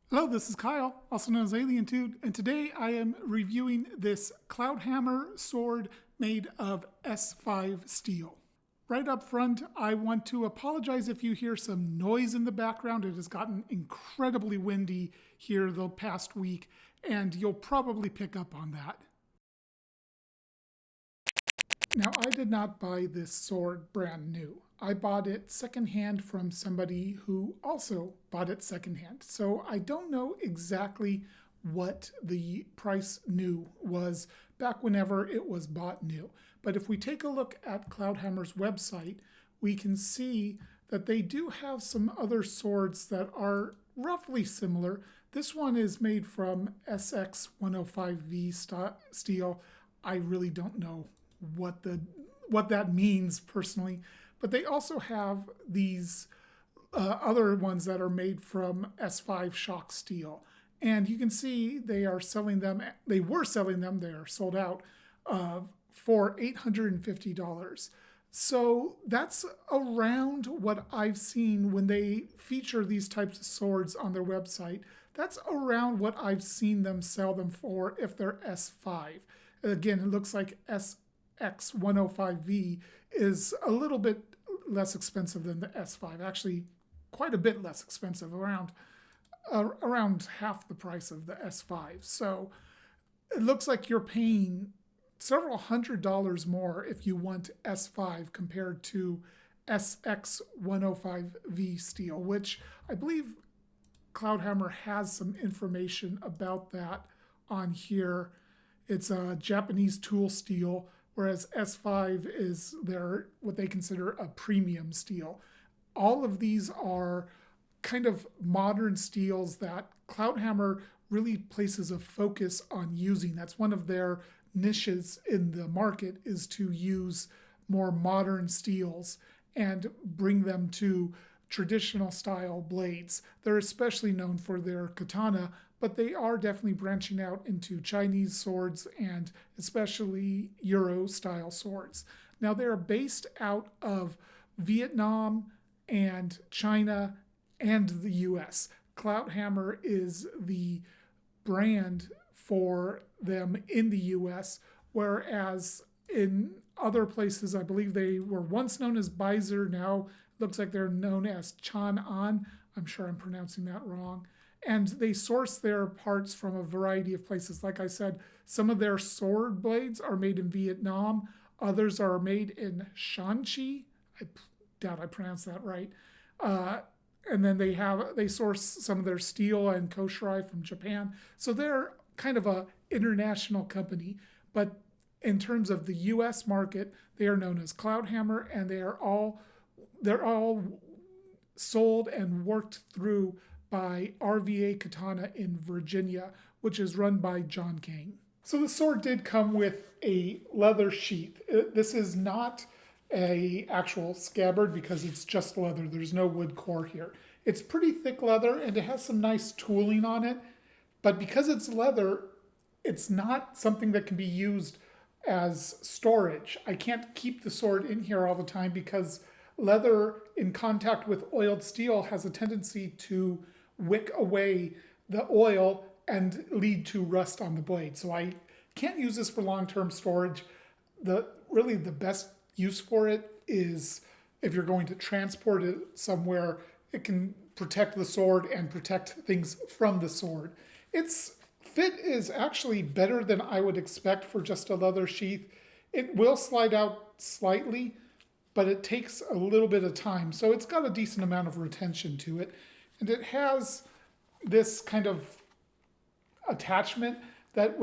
Hello, this is Kyle, also known as Alien Dude, and today I am reviewing this Cloudhammer sword made of S5 steel. Right up front, I want to apologize if you hear some noise in the background. It has gotten incredibly windy here the past week, and you'll probably pick up on that. Now, I did not buy this sword brand new. I bought it secondhand from somebody who also bought it secondhand. So I don't know exactly what the price new was back whenever it was bought new. But if we take a look at Cloudhammer's website, we can see that they do have some other swords that are roughly similar. This one is made from SX105V steel. I really don't know what that means personally, but they also have these other ones that are made from S5 shock steel, and you can see they are selling them. They were selling them. They are sold out for $850. So that's around what I've seen when they feature these types of swords on their website. That's around what I've seen them sell them for if they're S5. Again, it looks like X105V is a little bit less expensive than the S5. Actually, quite a bit less expensive, around half the price of the S5. So it looks like you're paying several $100s more if you want S5 compared to SX105V steel, which I believe Cloudhammer has some information about that on here. It's a Japanese tool steel, whereas S5 is their what they consider a premium steel. All of these are kind of modern steels that Cloudhammer really places a focus on using. That's one of their niches in the market, is to use more modern steels and bring them to traditional style blades. They're especially known for their katana, but they are definitely branching out into Chinese swords and especially Euro style swords. Now, they're based out of Vietnam and China and the US. Cloudhammer is the brand for them in the US, whereas in other places, I believe they were once known as Bizer, now looks like they're known as Chan'an. I'm sure I'm pronouncing that wrong. And they source their parts from a variety of places. Like I said, some of their sword blades are made in Vietnam, others are made in Shanxi. I doubt I pronounced that right. Uh, and then they source some of their steel and koshirai from Japan. So they're kind of a international company, but in terms of the U.S. market, they are known as Cloudhammer, and they're all sold and worked through by RVA Katana in Virginia, which is run by John Kane. So the sword did come with a leather sheath. This is not a actual scabbard because it's just leather. There's no wood core here. It's pretty thick leather and it has some nice tooling on it, but because it's leather, it's not something that can be used as storage. I can't keep the sword in here all the time because leather in contact with oiled steel has a tendency to wick away the oil and lead to rust on the blade. So I can't use this for long-term storage. Really the best use for it is if you're going to transport it somewhere, it can protect the sword and protect things from the sword. Its fit is actually better than I would expect for just a leather sheath. It will slide out slightly, but it takes a little bit of time. So it's got a decent amount of retention to it. And it has this kind of attachment that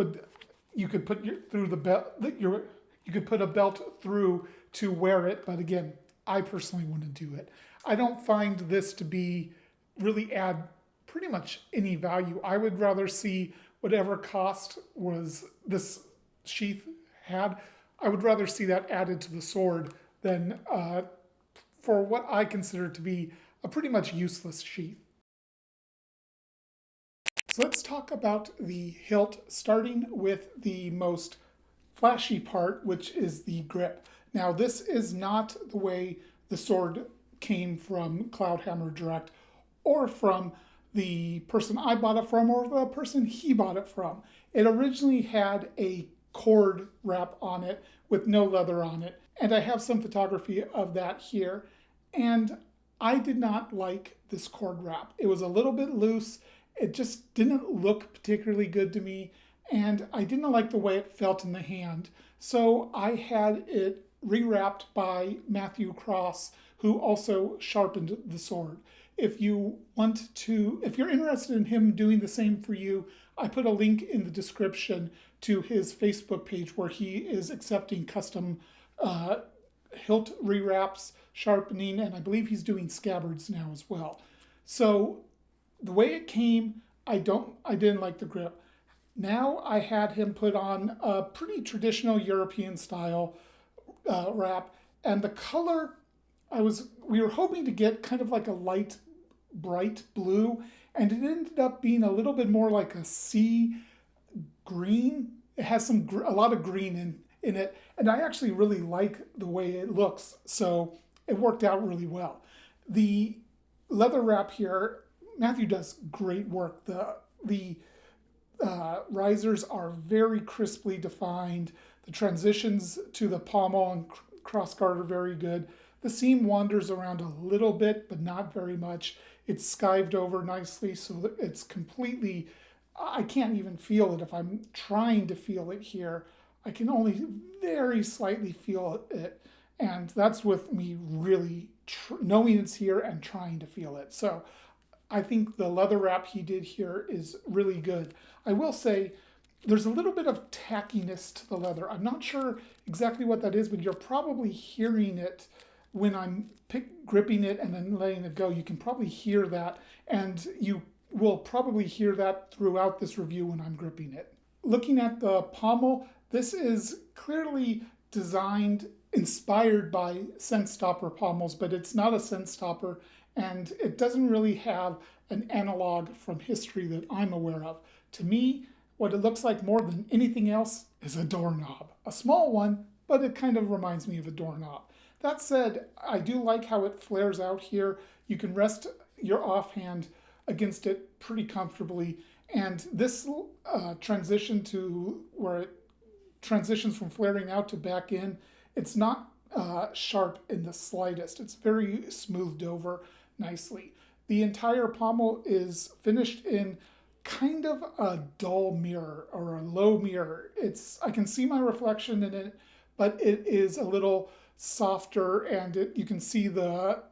you could put through the belt, you could put a belt through to wear it. But again, I personally wouldn't do it. I don't find this to be really add pretty much any value. I would rather see whatever cost was this sheath had. I would rather see that added to the sword than for what I consider to be a pretty much useless sheath. So let's talk about the hilt, starting with the most flashy part, which is the grip. Now, this is not the way the sword came from Cloudhammer Direct or from the person I bought it from or the person he bought it from. It originally had a cord wrap on it with no leather on it, and I have some photography of that here. And I did not like this cord wrap. It was a little bit loose. It just didn't look particularly good to me, and I didn't like the way it felt in the hand. So I had it rewrapped by Matthew Cross, who also sharpened the sword. If you're interested in him doing the same for you, I put a link in the description to his Facebook page where he is accepting custom hilt rewraps, sharpening, and I believe he's doing scabbards now as well. So the way it came, I didn't like the grip. Now I had him put on a pretty traditional European style wrap, and the color we were hoping to get kind of like a light, bright blue, and it ended up being a little bit more like a sea green. It has a lot of green in it, and I actually really like the way it looks, so it worked out really well. The leather wrap here, Matthew does great work. The risers are very crisply defined. The transitions to the pommel and crossguard are very good. The seam wanders around a little bit, but not very much. It's skived over nicely, so that it's completely, I can't even feel it. If I'm trying to feel it here, I can only very slightly feel it. And that's with me really knowing it's here and trying to feel it. So I think the leather wrap he did here is really good. I will say there's a little bit of tackiness to the leather. I'm not sure exactly what that is, but you're probably hearing it when I'm gripping it and then letting it go. You can probably hear that, and you will probably hear that throughout this review when I'm gripping it. Looking at the pommel, this is clearly inspired by scent stopper pommels, but it's not a scent stopper, and it doesn't really have an analog from history that I'm aware of. To me, what it looks like more than anything else is a doorknob. A small one, but it kind of reminds me of a doorknob. That said, I do like how it flares out here. You can rest your offhand against it pretty comfortably. And this transition to where it transitions from flaring out to back in, it's not sharp in the slightest. It's very smoothed over nicely. The entire pommel is finished in kind of a dull mirror or a low mirror. I can see my reflection in it, but it is a little softer, and you can see the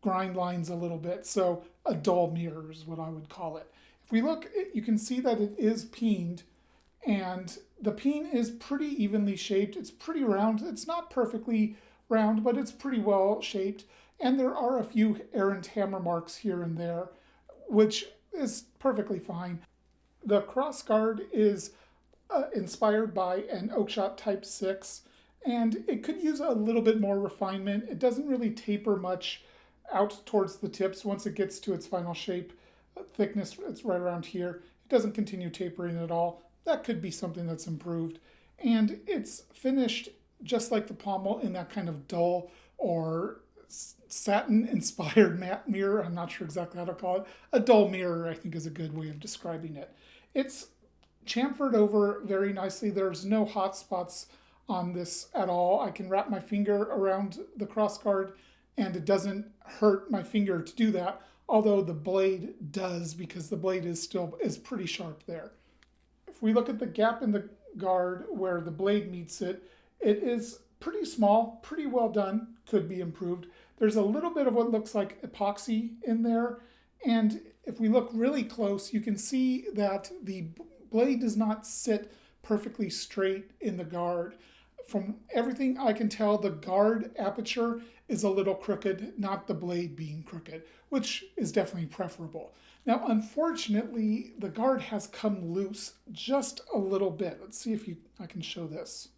grind lines a little bit. So a dull mirror is what I would call it. If we look, you can see that it is peened, and the peen is pretty evenly shaped. It's pretty round. It's not perfectly round, but it's pretty well shaped. And there are a few errant hammer marks here and there, which is perfectly fine. The crossguard is inspired by an Oakshot Type 6, and it could use a little bit more refinement. It doesn't really taper much out towards the tips. Once it gets to its final shape, thickness, it's right around here. It doesn't continue tapering at all. That could be something that's improved. And it's finished just like the pommel in that kind of dull or satin-inspired matte mirror. I'm not sure exactly how to call it. A dull mirror, I think, is a good way of describing it. It's chamfered over very nicely. There's no hot spots on this at all. I can wrap my finger around the crossguard, and it doesn't hurt my finger to do that, although the blade does, because the blade is pretty sharp there. If we look at the gap in the guard where the blade meets it, it is pretty small, pretty well done, could be improved. There's a little bit of what looks like epoxy in there, and if we look really close, you can see that the blade does not sit perfectly straight in the guard. From everything I can tell, the guard aperture is a little crooked, not the blade being crooked, which is definitely preferable. Now, unfortunately, the guard has come loose just a little bit. Let's see if I can show this.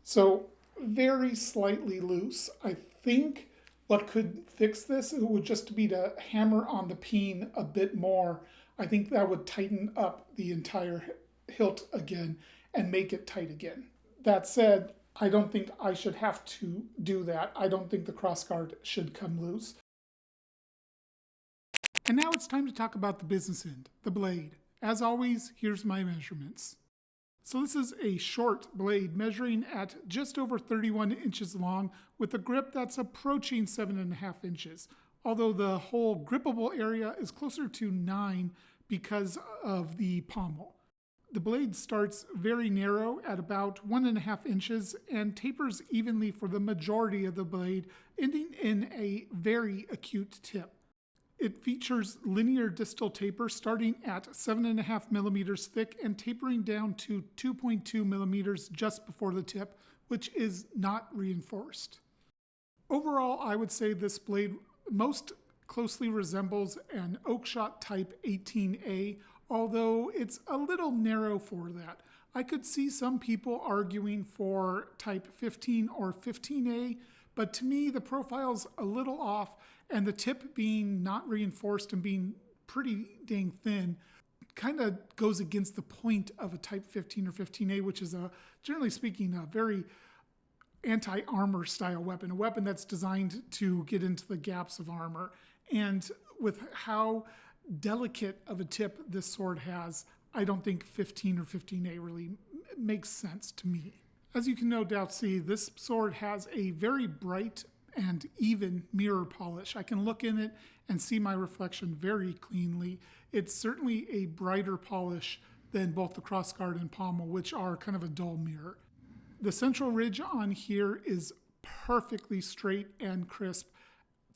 So, very slightly loose. I think what could fix this would just be to hammer on the peen a bit more. I think that would tighten up the entire hilt again and make it tight again. That said, I don't think I should have to do that. I don't think the crossguard should come loose. And now it's time to talk about the business end, the blade. As always, here's my measurements. So this is a short blade measuring at just over 31 inches long with a grip that's approaching 7.5 inches, although the whole grippable area is closer to 9 because of the pommel. The blade starts very narrow at about 1.5 inches and tapers evenly for the majority of the blade, ending in a very acute tip. It features linear distal taper starting at 7.5 millimeters thick and tapering down to 2.2 millimeters just before the tip, which is not reinforced. Overall, I would say this blade most closely resembles an Oakshot Type 18A, although it's a little narrow for that. I could see some people arguing for Type 15 or 15A, but to me the profile's a little off, and the tip being not reinforced and being pretty dang thin kind of goes against the point of a Type 15 or 15A, which is, generally speaking, a very anti-armor style weapon, a weapon that's designed to get into the gaps of armor. And with how delicate of a tip this sword has, I don't think 15 or 15A really makes sense to me. As you can no doubt see, this sword has a very bright and even mirror polish. I can look in it and see my reflection very cleanly. It's certainly a brighter polish than both the crossguard and pommel, which are kind of a dull mirror. The central ridge on here is perfectly straight and crisp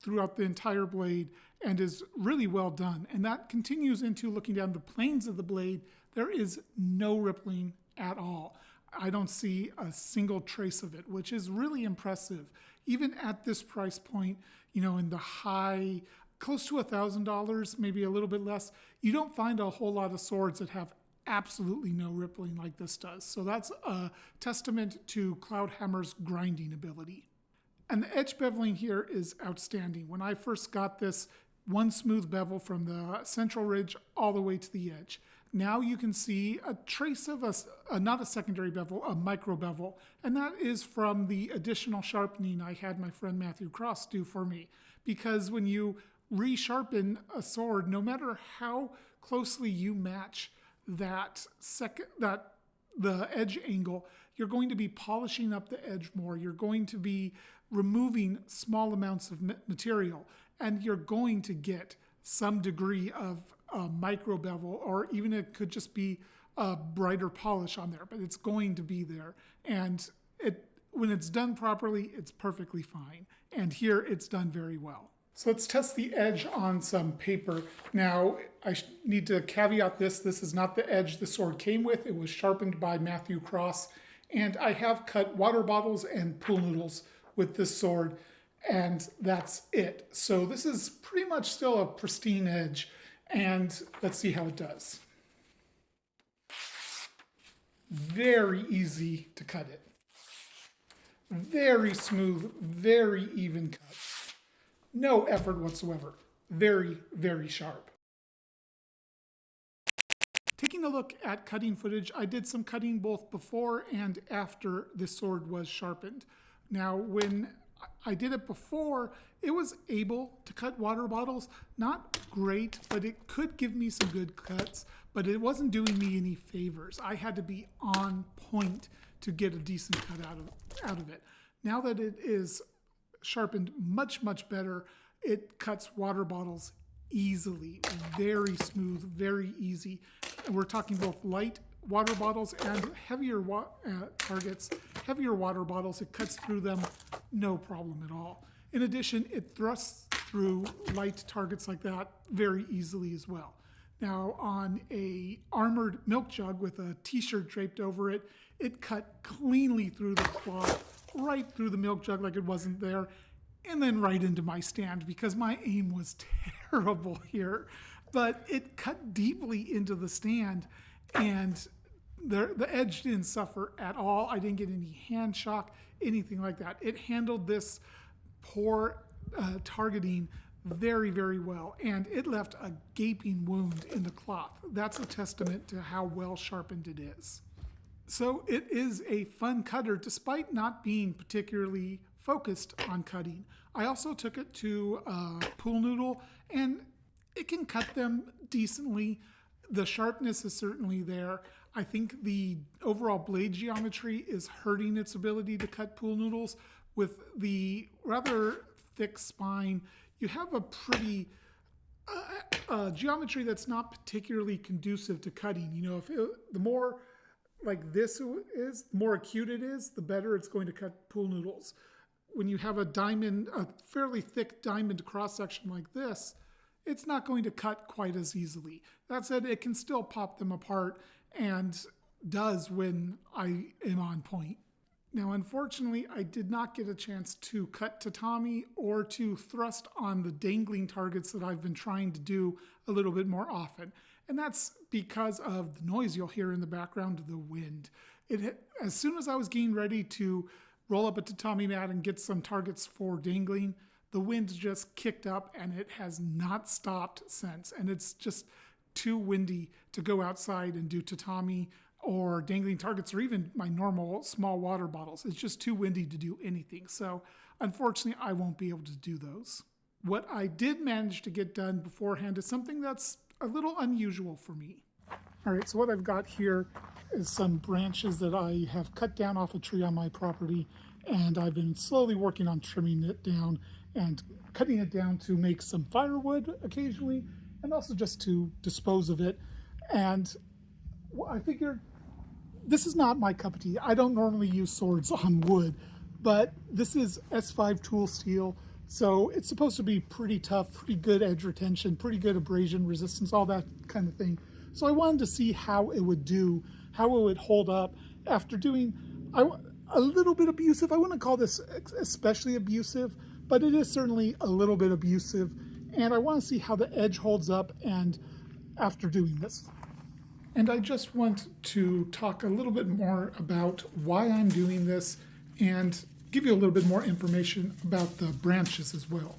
throughout the entire blade and is really well done. And that continues into looking down the planes of the blade. There is no rippling at all. I don't see a single trace of it, which is really impressive. Even at this price point, in the high, close to $1,000, maybe a little bit less, you don't find a whole lot of swords that have absolutely no rippling like this does. So that's a testament to Cloudhammer's grinding ability. And the edge beveling here is outstanding. When I first got this, one smooth bevel from the central ridge all the way to the edge. Now you can see a trace of not a secondary bevel, a micro bevel, and that is from the additional sharpening I had my friend Matthew Cross do for me. Because when you resharpen a sword, no matter how closely you match the edge angle, you're going to be polishing up the edge more. You're going to be removing small amounts of material, and you're going to get some degree of micro bevel, or even it could just be a brighter polish on there, but it's going to be there. And when it's done properly, it's perfectly fine. And here it's done very well. So let's test the edge on some paper. Now, I need to caveat this. This is not the edge the sword came with. It was sharpened by Matthew Cross. And I have cut water bottles and pool noodles with this sword, and that's it. So this is pretty much still a pristine edge. And let's see how it does. Very easy to cut it. Very smooth, very even cut. No effort whatsoever. Very, very sharp. Taking a look at cutting footage, I did some cutting both before and after this sword was sharpened. Now, when I did it before, it was able to cut water bottles. Not great, but it could give me some good cuts, but it wasn't doing me any favors. I had to be on point to get a decent cut out of it. Now that it is sharpened much, much better, it cuts water bottles easily, very smooth, very easy. And we're talking both light water bottles and heavier targets, heavier water bottles. It cuts through them no problem at all. In addition, it thrusts through light targets like that very easily as well. Now, on a armored milk jug with a t-shirt draped over it, it cut cleanly through the cloth, right through the milk jug like it wasn't there, and then right into my stand because my aim was terrible here. But it cut deeply into the stand, and the edge didn't suffer at all. I didn't get any hand shock, anything like that. It handled this poor targeting very, very well, and it left a gaping wound in the cloth. That's a testament to how well sharpened it is. So it is a fun cutter despite not being particularly focused on cutting. I also took it to a pool noodle, and it can cut them decently. The sharpness is certainly there. I think the overall blade geometry is hurting its ability to cut pool noodles. With the rather thick spine, you have a pretty geometry that's not particularly conducive to cutting. You know, the more like this is, the more acute it is, the better it's going to cut pool noodles. When you have a fairly thick diamond cross section like this, it's not going to cut quite as easily. That said, it can still pop them apart and does when I am on point. Now, unfortunately, I did not get a chance to cut tatami or to thrust on the dangling targets that I've been trying to do a little bit more often. And that's because of the noise you'll hear in the background of the wind. As soon as I was getting ready to roll up a tatami mat and get some targets for dangling, the wind just kicked up and it has not stopped since. And it's just too windy to go outside and do tatami or dangling targets or even my normal small water bottles. It's just too windy to do anything. So unfortunately, I won't be able to do those. What I did manage to get done beforehand is something that's a little unusual for me. All right, so what I've got here is some branches that I have cut down off a tree on my property, and I've been slowly working on trimming it down and cutting it down to make some firewood occasionally, and also just to dispose of it. And I figured this is not my cup of tea. I don't normally use swords on wood, but this is S5 tool steel, so it's supposed to be pretty tough, pretty good edge retention, pretty good abrasion resistance, all that kind of thing. So I wanted to see how it would do, how it would hold up after doing a little bit abusive. I wouldn't call this especially abusive, but it is certainly a little bit abusive. And I want to see how the edge holds up and after doing this. And I just want to talk a little bit more about why I'm doing this and give you a little bit more information about the branches as well.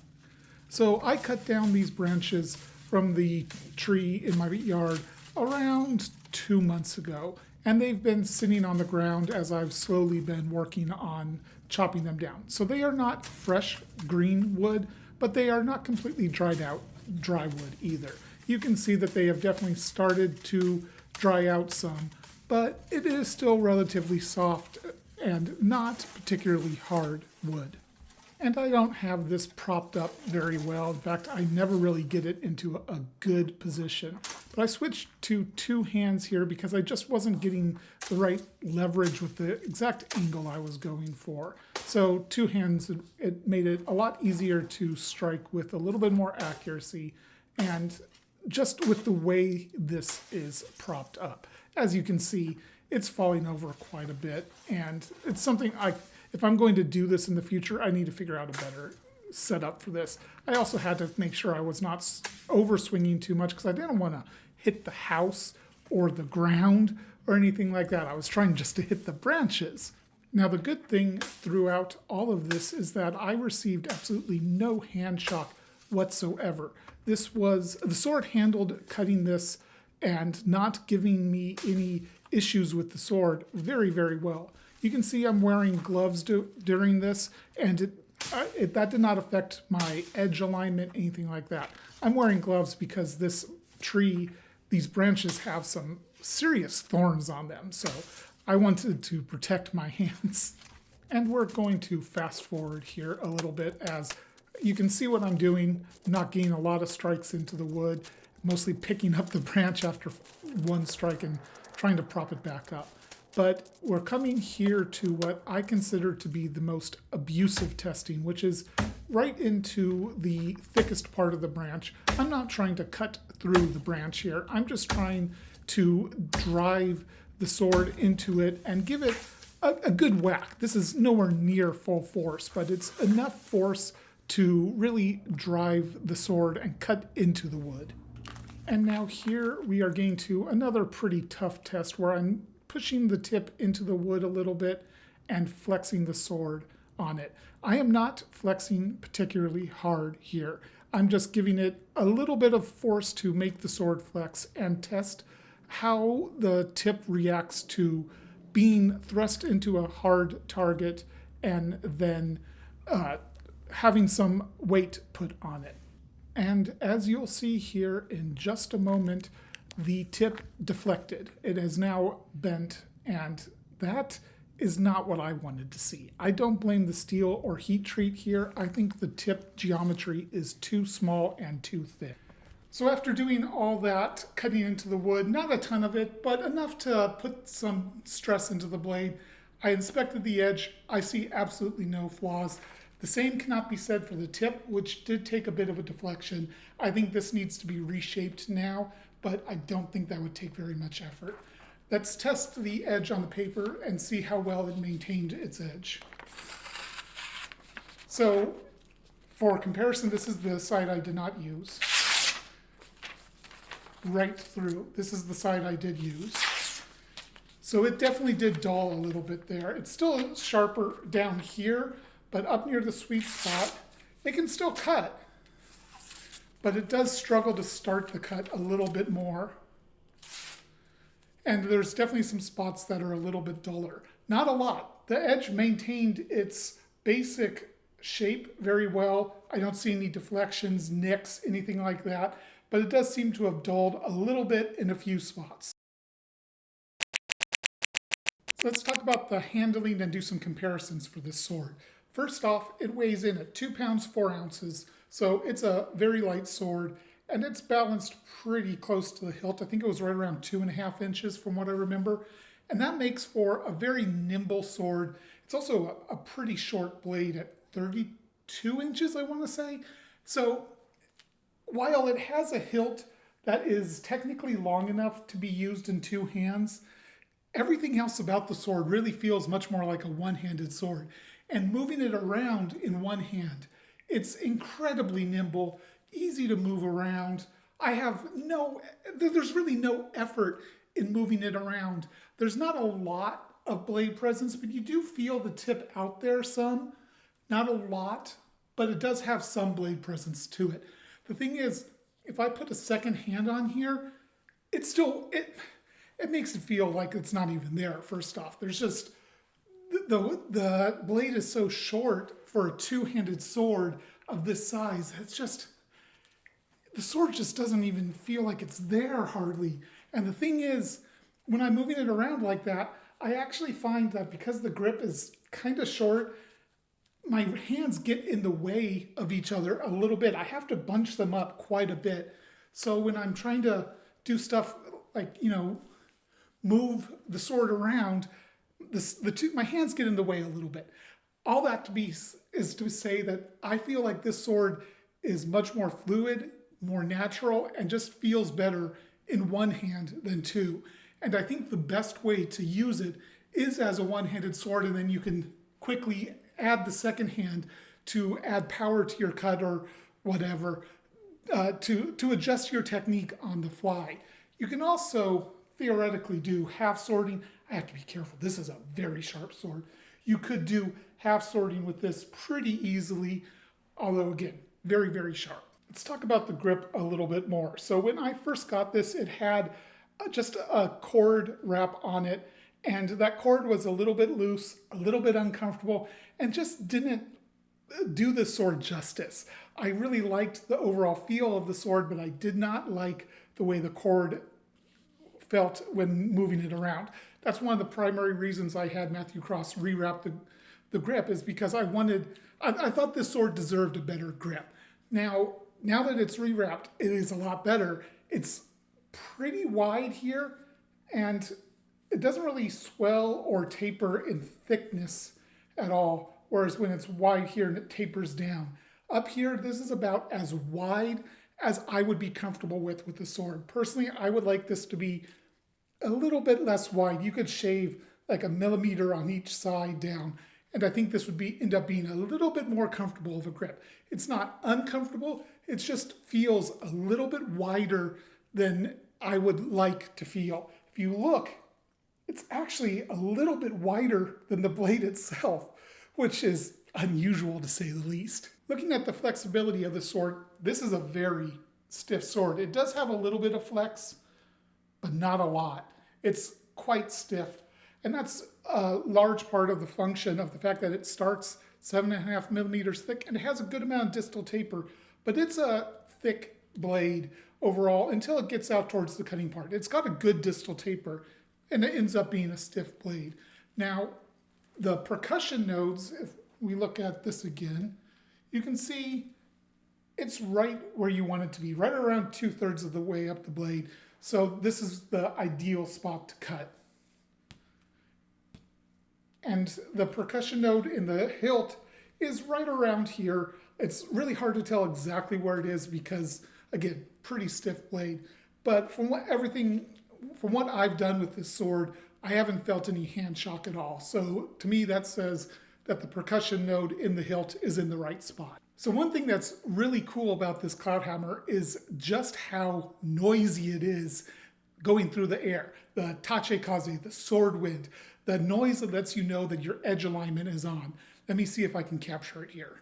So I cut down these branches from the tree in my yard around 2 months ago, and they've been sitting on the ground as I've slowly been working on chopping them down. So they are not fresh green wood, but they are not completely dried out dry wood either. You can see that they have definitely started to dry out some, but it is still relatively soft and not particularly hard wood. And I don't have this propped up very well. In fact, I never really get it into a good position. But I switched to two hands here because I just wasn't getting the right leverage with the exact angle I was going for. So two hands, it made it a lot easier to strike with a little bit more accuracy and just with the way this is propped up. As you can see, it's falling over quite a bit, and it's something if I'm going to do this in the future, I need to figure out a better setup for this. I also had to make sure I was not over swinging too much because I didn't want to hit the house or the ground or anything like that. I was trying just to hit the branches. Now, the good thing throughout all of this is that I received absolutely no hand shock whatsoever. The sword handled cutting this and not giving me any issues with the sword very, very well. You can see I'm wearing gloves during this, and that did not affect my edge alignment, anything like that. I'm wearing gloves because this tree, these branches have some serious thorns on them, so I wanted to protect my hands. And we're going to fast forward here a little bit as you can see what I'm doing. I'm not getting a lot of strikes into the wood, mostly picking up the branch after one strike and trying to prop it back up. But we're coming here to what I consider to be the most abusive testing, which is right into the thickest part of the branch. I'm not trying to cut through the branch here. I'm just trying to drive the sword into it and give it a good whack. This is nowhere near full force, but it's enough force to really drive the sword and cut into the wood. And now here we are getting to another pretty tough test where I'm pushing the tip into the wood a little bit and flexing the sword on it. I am not flexing particularly hard here. I'm just giving it a little bit of force to make the sword flex and test how the tip reacts to being thrust into a hard target and then having some weight put on it. And as you'll see here in just a moment, the tip deflected. It has now bent, and that is not what I wanted to see. I don't blame the steel or heat treat here. I think the tip geometry is too small and too thin. So after doing all that, cutting into the wood, not a ton of it, but enough to put some stress into the blade, I inspected the edge. I see absolutely no flaws. The same cannot be said for the tip, which did take a bit of a deflection. I think this needs to be reshaped now, but I don't think that would take very much effort. Let's test the edge on the paper and see how well it maintained its edge. So for comparison, this is the side I did not use. Right through. This is the side I did use. So it definitely did dull a little bit there. It's still sharper down here, but up near the sweet spot, it can still cut. But it does struggle to start the cut a little bit more. And there's definitely some spots that are a little bit duller. Not a lot. The edge maintained its basic shape very well. I don't see any deflections, nicks, anything like that. But it does seem to have dulled a little bit in a few spots. So let's talk about the handling and do some comparisons for this sword. First off, it weighs in at 2 pounds 4 ounces, so it's a very light sword, and it's balanced pretty close to the hilt. I think it was right around 2.5 inches from what I remember, and that makes for a very nimble sword. It's also a pretty short blade at 32 inches, I want to say. So while it has a hilt that is technically long enough to be used in 2 hands, everything else about the sword really feels much more like a one-handed sword. And moving it around in one hand, it's incredibly nimble, easy to move around. There's really no effort in moving it around. There's not a lot of blade presence, but you do feel the tip out there some. Not a lot, but it does have some blade presence to it. The thing is, if I put a second hand on here, it makes it feel like it's not even there, first off. There's just, the blade is so short for a two-handed sword of this size. The sword just doesn't even feel like it's there hardly. And the thing is, when I'm moving it around like that, I actually find that because the grip is kind of short, my hands get in the way of each other a little bit. I have to bunch them up quite a bit. So when I'm trying to do stuff like, move the sword around, my hands get in the way a little bit. All that is to say that I feel like this sword is much more fluid, more natural, and just feels better in one hand than two. And I think the best way to use it is as a one-handed sword, and then you can quickly add the second hand to add power to your cut or whatever, to adjust your technique on the fly. You can also theoretically do half sorting. I have to be careful. This is a very sharp sword. You could do half sorting with this pretty easily, although again, very, very sharp. Let's talk about the grip a little bit more. So when I first got this, it had just a cord wrap on it, and that cord was a little bit loose, a little bit uncomfortable, and just didn't do the sword justice. I really liked the overall feel of the sword, but I did not like the way the cord felt when moving it around. That's one of the primary reasons I had Matthew Cross rewrap the grip, is because I thought this sword deserved a better grip. Now that it's rewrapped, it is a lot better. It's pretty wide here, and it doesn't really swell or taper in thickness at all, whereas when it's wide here and it tapers down. Up here, this is about as wide as I would be comfortable with the sword. Personally, I would like this to be a little bit less wide. You could shave like a millimeter on each side down, and I think this would end up being a little bit more comfortable of a grip. It's not uncomfortable, it just feels a little bit wider than I would like to feel. If you look, it's actually a little bit wider than the blade itself, which is unusual to say the least. Looking at the flexibility of the sword, this is a very stiff sword. It does have a little bit of flex, but not a lot. It's quite stiff, and that's a large part of the function of the fact that it starts 7.5 millimeters thick and it has a good amount of distal taper, but it's a thick blade overall until it gets out towards the cutting part. It's got a good distal taper, and it ends up being a stiff blade. Now, the percussion nodes, if we look at this again, you can see it's right where you want it to be, right around 2/3 of the way up the blade. So this is the ideal spot to cut. And the percussion node in the hilt is right around here. It's really hard to tell exactly where it is because, again, pretty stiff blade. But from what I've done with this sword, I haven't felt any hand shock at all. So to me, that says that the percussion node in the hilt is in the right spot. So one thing that's really cool about this Cloudhammer is just how noisy it is going through the air. The tachekaze, the sword wind, the noise that lets you know that your edge alignment is on. Let me see if I can capture it here.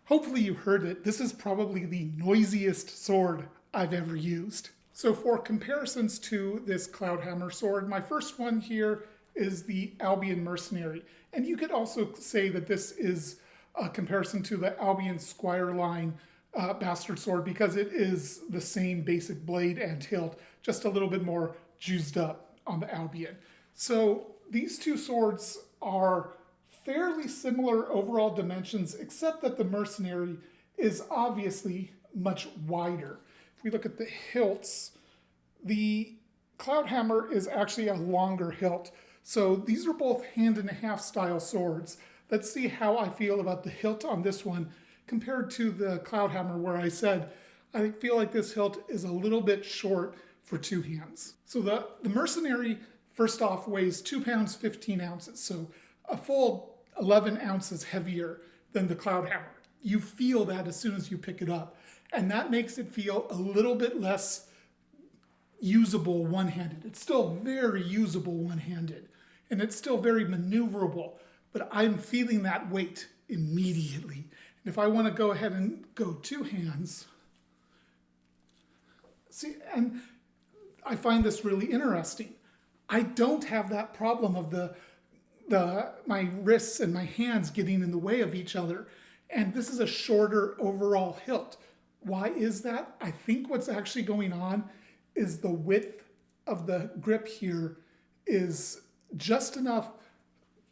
Hopefully you heard it. This is probably the noisiest sword I've ever used. So for comparisons to this Cloudhammer sword, my first one here is the Albion Mercenary. And you could also say that this is a comparison to the Albion Squire line bastard sword because it is the same basic blade and hilt, just a little bit more juiced up on the Albion. So these two swords are fairly similar overall dimensions, except that the Mercenary is obviously much wider. If we look at the hilts, the Cloudhammer is actually a longer hilt. So these are both hand-and-a-half style swords. Let's see how I feel about the hilt on this one compared to the Cloudhammer, where I said I feel like this hilt is a little bit short for two hands. So the Mercenary, first off, weighs 2 pounds, 15 ounces. So a full 11 ounces heavier than the Cloudhammer. You feel that as soon as you pick it up. And that makes it feel a little bit less usable one-handed. It's still very usable one-handed. And it's still very maneuverable. But I'm feeling that weight immediately. And if I want to go ahead and go two hands, see, and I find this really interesting. I don't have that problem of my wrists and my hands getting in the way of each other. And this is a shorter overall hilt. Why is that? I think what's actually going on is the width of the grip here is just enough.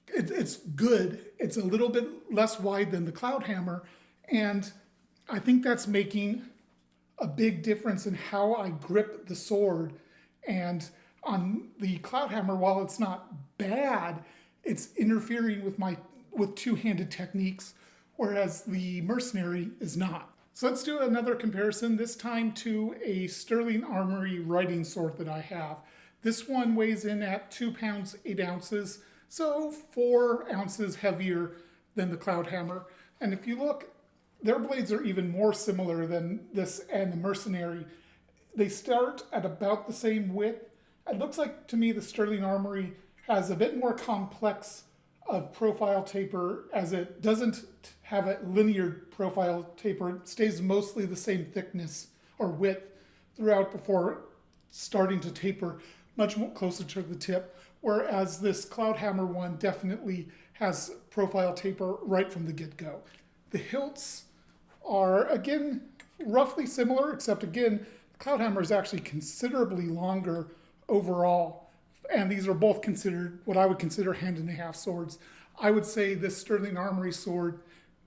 It's good. It's a little bit less wide than the Cloudhammer. And I think that's making a big difference in how I grip the sword. And on the Cloudhammer, while it's not bad, it's interfering with two-handed techniques, whereas the Mercenary is not. So let's do another comparison, this time to a Sterling Armory writing sword that I have. This one weighs in at 2 pounds, 8 ounces, so 4 ounces heavier than the Cloudhammer. And if you look, their blades are even more similar than this and the Mercenary. They start at about the same width. It looks like to me the Sterling Armory has a bit more complex of profile taper, as it doesn't have a linear profile taper. It stays mostly the same thickness or width throughout before starting to taper much more closer to the tip, whereas this Cloudhammer one definitely has profile taper right from the get-go. The hilts are, again, roughly similar, except again, Cloudhammer is actually considerably longer overall. And these are both considered what I would consider hand-and-a-half swords. I would say this Sterling Armory sword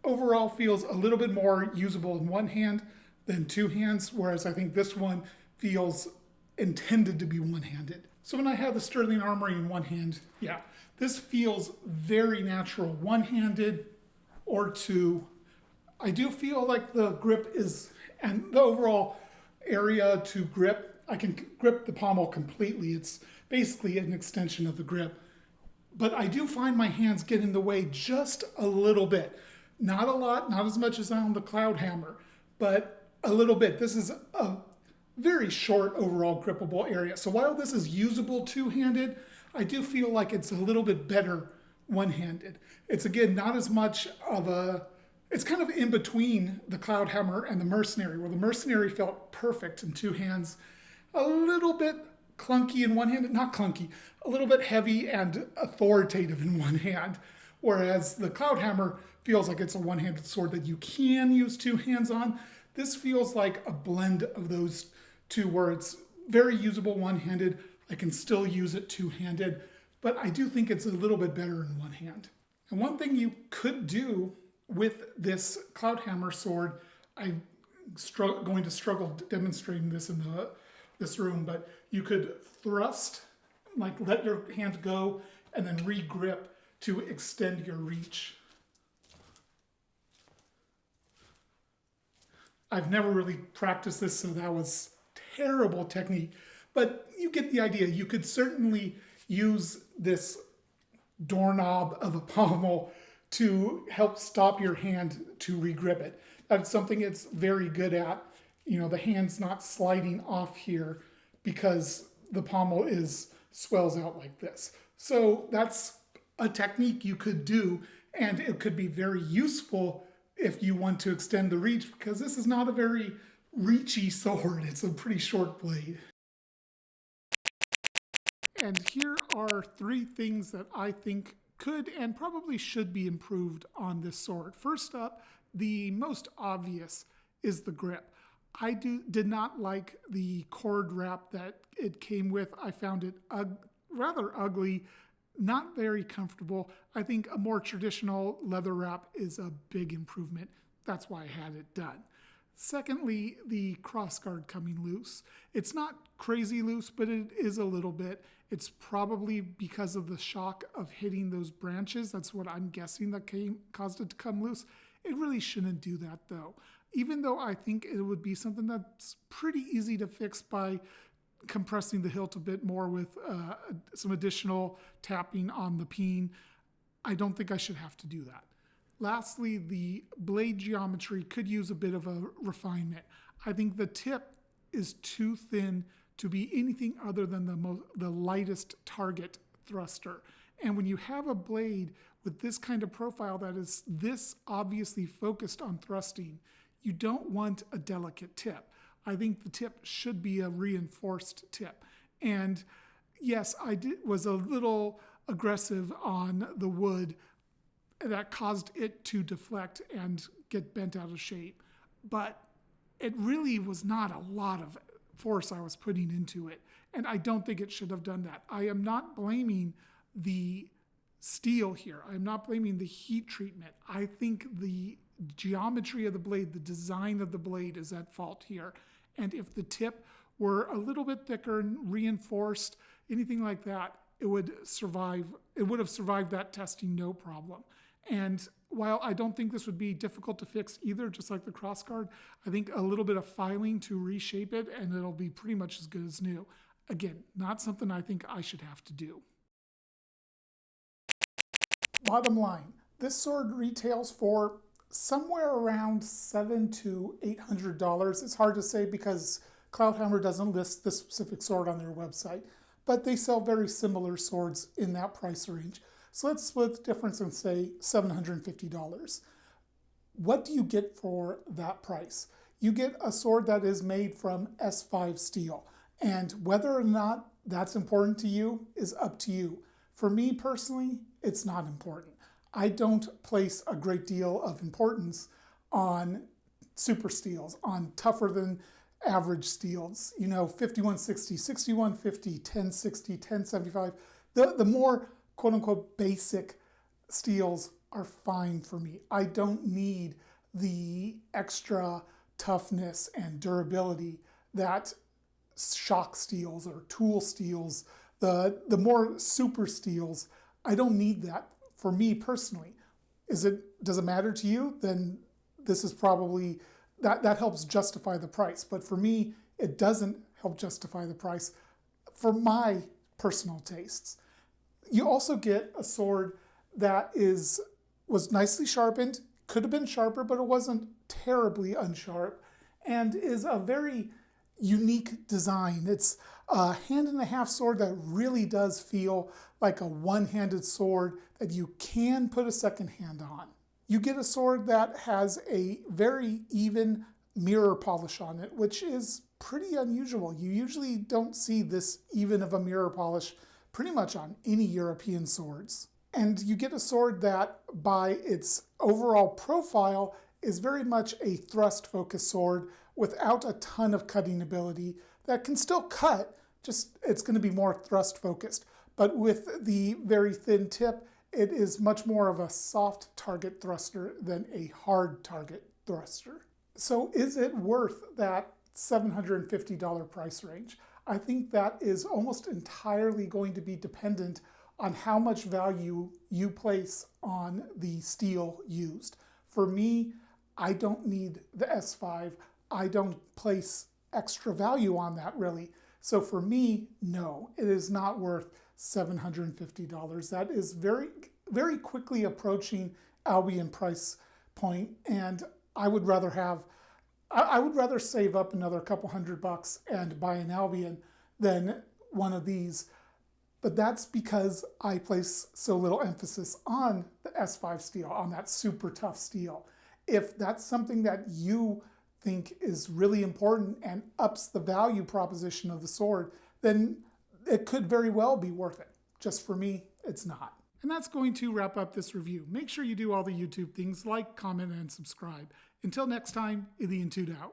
overall feels a little bit more usable in one hand than two hands, whereas I think this one feels intended to be one-handed. So when I have the Sterling Armory in one hand, yeah, this feels very natural, one-handed or two. I do feel like the grip is, and the overall area to grip, I can grip the pommel completely. It's basically an extension of the grip. But I do find my hands get in the way just a little bit. Not a lot, not as much as on the Cloudhammer, but a little bit. This is a very short overall grippable area. So while this is usable two-handed, I do feel like it's a little bit better one-handed. It's, again, not as much of a, it's kind of in between the Cloudhammer and the Mercenary, where the Mercenary felt perfect in two hands. A little bit clunky in one hand, not clunky, a little bit heavy and authoritative in one hand. Whereas the Cloudhammer feels like it's a one-handed sword that you can use two hands on. This feels like a blend of those two where it's very usable one-handed. I can still use it two-handed, but I do think it's a little bit better in one hand. And one thing you could do with this Cloudhammer sword, I'm going to struggle demonstrating this in this room, but you could thrust, like let your hand go, and then re-grip to extend your reach. I've never really practiced this, so that was terrible technique, but you get the idea. You could certainly use this doorknob of a pommel to help stop your hand to regrip it. That's something it's very good at. You know, the hand's not sliding off here because the pommel swells out like this. So that's a technique you could do, and it could be very useful if you want to extend the reach, because this is not a very reachy sword. It's a pretty short blade. And here are 3 things that I think could and probably should be improved on this sword. First up, the most obvious is the grip. I did not like the cord wrap that it came with. I found it rather ugly, not very comfortable. I think a more traditional leather wrap is a big improvement. That's why I had it done. Secondly, the crossguard coming loose. It's not crazy loose, but it is a little bit. It's probably because of the shock of hitting those branches. That's what I'm guessing that caused it to come loose. It really shouldn't do that though. Even though I think it would be something that's pretty easy to fix by compressing the hilt a bit more with some additional tapping on the peen, I don't think I should have to do that. Lastly, the blade geometry could use a bit of a refinement. I think the tip is too thin to be anything other than the lightest target thruster. And when you have a blade with this kind of profile that is this obviously focused on thrusting, you don't want a delicate tip. I think the tip should be a reinforced tip. And yes, was a little aggressive on the wood that caused it to deflect and get bent out of shape. But it really was not a lot of force I was putting into it. And I don't think it should have done that. I am not blaming the steel here. I'm not blaming the heat treatment. I think the geometry of the blade, the design of the blade is at fault here. And if the tip were a little bit thicker and reinforced, anything like that, it would have survived that testing no problem. And while I don't think this would be difficult to fix either, just like the crossguard, I think a little bit of filing to reshape it and it'll be pretty much as good as new. Again, not something I think I should have to do. Bottom line, this sword retails for somewhere around $700 to $800. It's hard to say because Cloudhammer doesn't list this specific sword on their website, but they sell very similar swords in that price range. So let's split the difference and say $750. What do you get for that price? You get a sword that is made from S5 steel, and whether or not that's important to you is up to you. For me personally, it's not important. I don't place a great deal of importance on super steels, on tougher than average steels. You know, 5160, 6150, 1060, 1075. The more quote unquote basic steels are fine for me. I don't need the extra toughness and durability that shock steels or tool steels, the more super steels, I don't need that for me personally. Does it matter to you? Then this is probably, that helps justify the price. But for me, it doesn't help justify the price for my personal tastes. You also get a sword that was nicely sharpened, could have been sharper, but it wasn't terribly unsharp, and is a very unique design. It's a hand-and-a-half sword that really does feel like a one-handed sword that you can put a second hand on. You get a sword that has a very even mirror polish on it, which is pretty unusual. You usually don't see this even of a mirror polish pretty much on any European swords. And you get a sword that, by its overall profile, is very much a thrust-focused sword without a ton of cutting ability that can still cut, just it's going to be more thrust-focused. But with the very thin tip, it is much more of a soft target thruster than a hard target thruster. So is it worth that $750 price range? I think that is almost entirely going to be dependent on how much value you place on the steel used. For me, I don't need the S5. I don't place extra value on that really. So for me, no, it is not worth $750. That is very, very quickly approaching Albion price point, and I would rather save up another couple $100 and buy an Albion than one of these. But that's because I place so little emphasis on the S5 steel, on that super tough steel. If that's something that you think is really important and ups the value proposition of the sword, then it could very well be worth it. Just for me, it's not. And that's going to wrap up this review. Make sure you do all the YouTube things, like, comment, and subscribe. Until next time, Ilian Toot out.